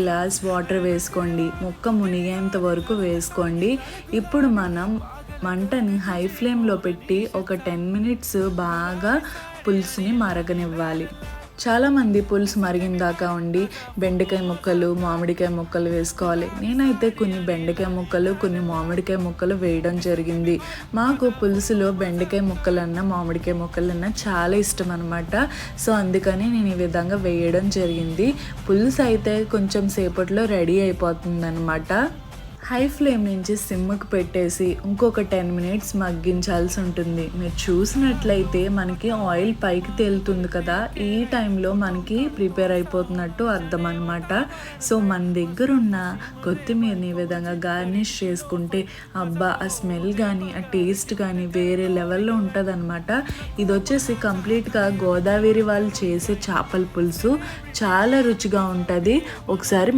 Glass water వేసుకోండి, ముక్క మునిగేంత వరకు వేసుకోండి. ఇప్పుడు మనం మంటని హై ఫ్లేమ్లో పెట్టి ఒక 10 మినిట్స్ బాగా పులుసుని మరగనివ్వాలి. చాలామంది పులుసు మరిగిన దాకా ఉండి బెండకాయ ముక్కలు, మామిడికాయ ముక్కలు వేసుకోవాలి. నేనైతే కొన్ని బెండకాయ ముక్కలు, కొన్ని మామిడికాయ ముక్కలు వేయడం జరిగింది. మాకు పులుసులో బెండకాయ ముక్కలన్నా మామిడికాయ ముక్కలన్నా చాలా ఇష్టం అనమాట. సో అందుకని నేను ఈ విధంగా వేయడం జరిగింది. పులుసు అయితే కొంచెం సేపట్లో రెడీ అయిపోతుంది అనమాట. హై ఫ్లేమ్ నుంచి సిమ్కి పెట్టేసి ఇంకొక 10 మినిట్స్ మగ్గించాల్సి ఉంటుంది. మీరు చూసినట్లయితే మనకి ఆయిల్ పైకి తేలుతుంది కదా, ఈ టైంలో మనకి ప్రిపేర్ అయిపోతున్నట్టు అర్థం అనమాట. సో మన దగ్గర ఉన్న కొత్తిమీరని ఈ విధంగా గార్నిష్ చేసుకుంటే అబ్బా ఆ స్మెల్ కానీ ఆ టేస్ట్ కానీ వేరే లెవెల్లో ఉంటుంది అనమాట. ఇది వచ్చేసి కంప్లీట్గా గోదావరి వాళ్ళు చేసే చేపల పులుసు, చాలా రుచిగా ఉంటుంది. ఒకసారి